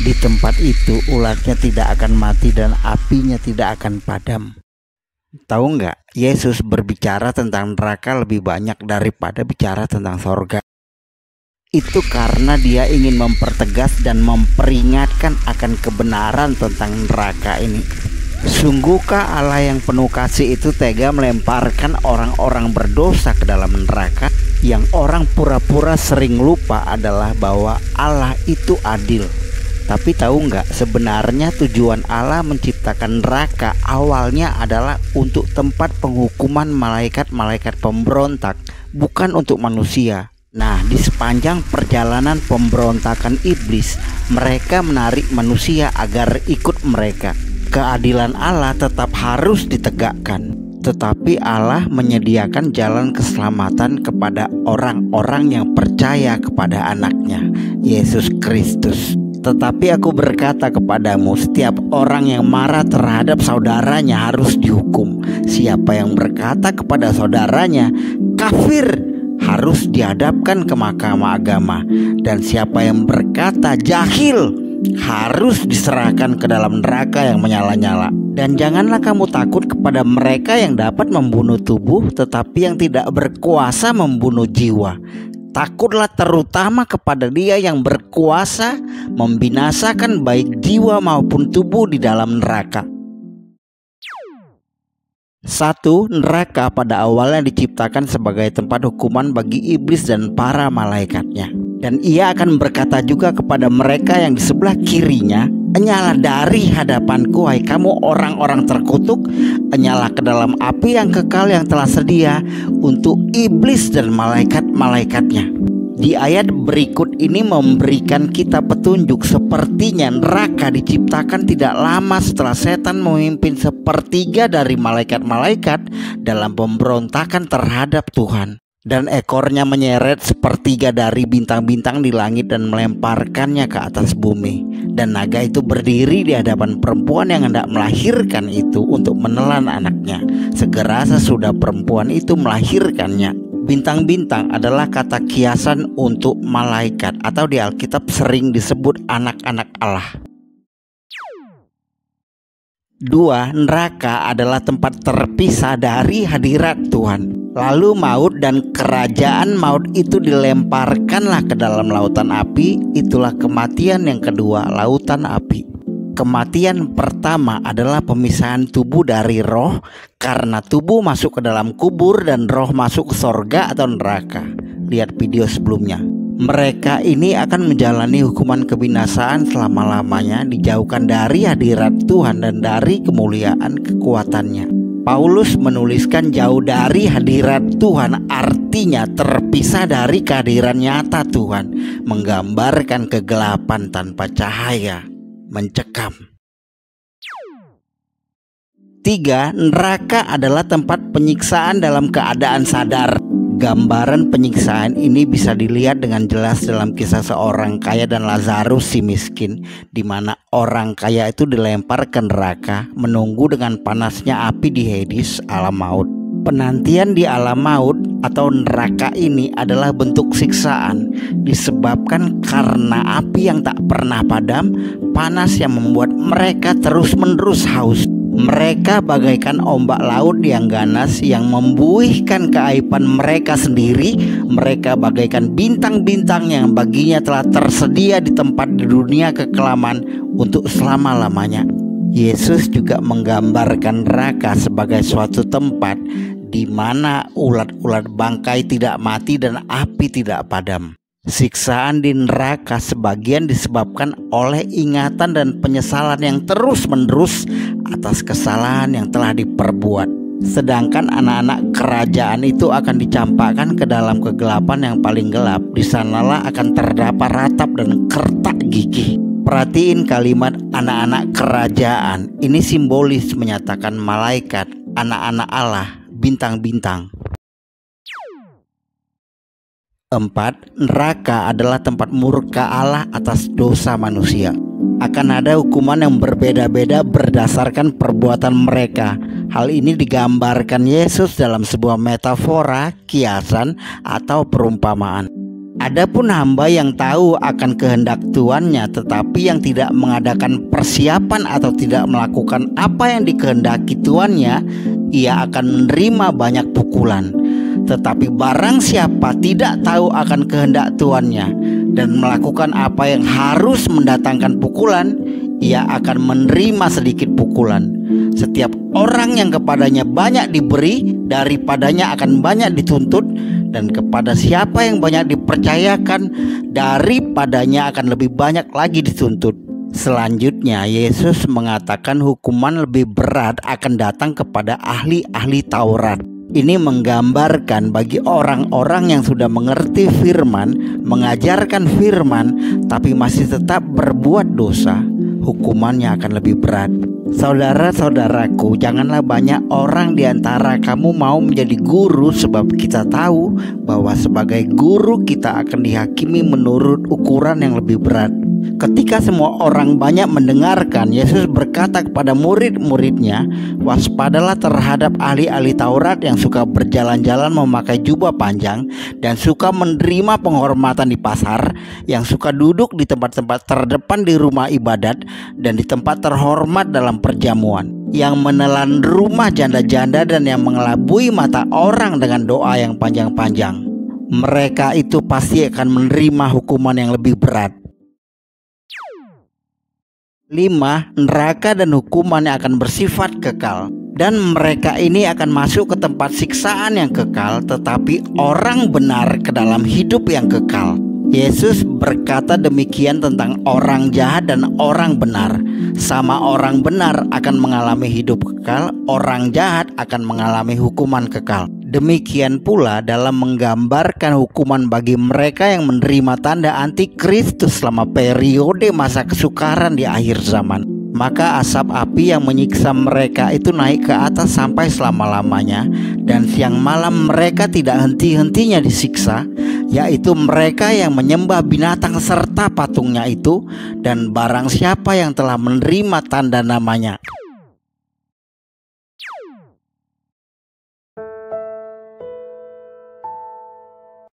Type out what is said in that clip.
Di tempat itu ulatnya tidak akan mati dan apinya tidak akan padam. Tahu nggak, Yesus berbicara tentang neraka lebih banyak daripada bicara tentang sorga. Itu karena dia ingin mempertegas dan memperingatkan akan kebenaran tentang neraka ini. Sungguhkah Allah yang penuh kasih itu tega melemparkan orang-orang berdosa ke dalam neraka? Yang orang pura-pura sering lupa adalah bahwa Allah itu adil. Tapi tahu nggak, sebenarnya tujuan Allah menciptakan neraka awalnya adalah untuk tempat penghukuman malaikat-malaikat pemberontak, bukan untuk manusia. Nah, di sepanjang perjalanan pemberontakan iblis, mereka menarik manusia agar ikut mereka. Keadilan Allah tetap harus ditegakkan, tetapi Allah menyediakan jalan keselamatan kepada orang-orang yang percaya kepada anaknya, Yesus Kristus. Tetapi aku berkata kepadamu, setiap orang yang marah terhadap saudaranya harus dihukum. Siapa yang berkata kepada saudaranya, kafir, harus dihadapkan ke mahkamah agama. Dan siapa yang berkata jahil, harus diserahkan ke dalam neraka yang menyala-nyala. Dan janganlah kamu takut kepada mereka yang dapat membunuh tubuh, tetapi yang tidak berkuasa membunuh jiwa. Takutlah terutama kepada Dia yang berkuasa membinasakan baik jiwa maupun tubuh di dalam neraka. 1. Neraka pada awalnya diciptakan sebagai tempat hukuman bagi iblis dan para malaikatnya. Dan Ia akan berkata juga kepada mereka yang di sebelah kirinya, "Enyalah dari hadapanku, hai kamu orang-orang terkutuk, enyalah ke dalam api yang kekal yang telah sedia untuk iblis dan malaikat-malaikatnya." Di ayat berikut ini memberikan kita petunjuk sepertinya neraka diciptakan tidak lama setelah setan memimpin sepertiga dari malaikat-malaikat dalam pemberontakan terhadap Tuhan. Dan ekornya menyeret sepertiga dari bintang-bintang di langit dan melemparkannya ke atas bumi. Dan naga itu berdiri di hadapan perempuan yang hendak melahirkan itu untuk menelan anaknya. Segera sesudah perempuan itu melahirkannya. Bintang-bintang adalah kata kiasan untuk malaikat, atau di Alkitab sering disebut anak-anak Allah. 2. Neraka adalah tempat terpisah dari hadirat Tuhan. Lalu maut dan kerajaan maut itu dilemparkanlah ke dalam lautan api. Itulah kematian yang kedua, lautan api. Kematian pertama adalah pemisahan tubuh dari roh, karena tubuh masuk ke dalam kubur dan roh masuk ke sorga atau neraka. Lihat video sebelumnya. Mereka ini akan menjalani hukuman kebinasaan selama-lamanya, dijauhkan dari hadirat Tuhan dan dari kemuliaan kekuatannya. Paulus menuliskan jauh dari hadirat Tuhan artinya terpisah dari kehadiran nyata Tuhan, menggambarkan kegelapan tanpa cahaya, mencekam. 3. Neraka adalah tempat penyiksaan dalam keadaan sadar. Gambaran penyiksaan ini bisa dilihat dengan jelas dalam kisah seorang kaya dan Lazarus si miskin, di mana orang kaya itu dilempar ke neraka, menunggu dengan panasnya api di Hades, alam maut. Penantian di alam maut atau neraka ini adalah bentuk siksaan, disebabkan karena api yang tak pernah padam, panas yang membuat mereka terus-menerus haus. Mereka bagaikan ombak laut yang ganas yang membuihkan keaiban mereka sendiri. Mereka bagaikan bintang-bintang yang baginya telah tersedia di tempat di dunia kekelaman untuk selama-lamanya. Yesus juga menggambarkan neraka sebagai suatu tempat di mana ulat-ulat bangkai tidak mati dan api tidak padam. Siksaan di neraka sebagian disebabkan oleh ingatan dan penyesalan yang terus-menerus atas kesalahan yang telah diperbuat. Sedangkan anak-anak kerajaan itu akan dicampakkan ke dalam kegelapan yang paling gelap. Di sanalah akan terdapat ratap dan kertak gigi. Perhatiin kalimat anak-anak kerajaan. Ini simbolis menyatakan malaikat, anak-anak Allah, bintang-bintang. 4. Neraka adalah tempat murka Allah atas dosa manusia. Akan ada hukuman yang berbeda-beda berdasarkan perbuatan mereka. Hal ini digambarkan Yesus dalam sebuah metafora, kiasan, atau perumpamaan. Adapun hamba yang tahu akan kehendak tuannya tetapi yang tidak mengadakan persiapan atau tidak melakukan apa yang dikehendaki tuannya, ia akan menerima banyak pukulan. Tetapi barang siapa tidak tahu akan kehendak tuannya dan melakukan apa yang harus mendatangkan pukulan, ia akan menerima sedikit pukulan. Setiap orang yang kepadanya banyak diberi, daripadanya akan banyak dituntut, dan kepada siapa yang banyak dipercayakan, daripadanya akan lebih banyak lagi dituntut. Selanjutnya Yesus mengatakan hukuman lebih berat akan datang kepada ahli-ahli Taurat. Ini menggambarkan bagi orang-orang yang sudah mengerti firman, mengajarkan firman, tapi masih tetap berbuat dosa, hukumannya akan lebih berat. Saudara-saudaraku, janganlah banyak orang di antara kamu mau menjadi guru, sebab kita tahu bahwa sebagai guru kita akan dihakimi menurut ukuran yang lebih berat. Ketika semua orang banyak mendengarkan, Yesus berkata kepada murid-muridnya, waspadalah terhadap ahli-ahli Taurat yang suka berjalan-jalan memakai jubah panjang dan suka menerima penghormatan di pasar, yang suka duduk di tempat-tempat terdepan di rumah ibadat dan di tempat terhormat dalam perjamuan, yang menelan rumah janda-janda dan yang mengelabui mata orang dengan doa yang panjang-panjang. Mereka itu pasti akan menerima hukuman yang lebih berat. 5. Neraka dan hukumannya akan bersifat kekal, dan mereka ini akan masuk ke tempat siksaan yang kekal, tetapi orang benar ke dalam hidup yang kekal. Yesus berkata demikian tentang orang jahat dan orang benar. Sama orang benar akan mengalami hidup kekal, orang jahat akan mengalami hukuman kekal. Demikian pula dalam menggambarkan hukuman bagi mereka yang menerima tanda antikristus selama periode masa kesukaran di akhir zaman. Maka asap api yang menyiksa mereka itu naik ke atas sampai selama-lamanya, dan siang malam mereka tidak henti-hentinya disiksa, yaitu mereka yang menyembah binatang serta patungnya itu, dan barang siapa yang telah menerima tanda namanya.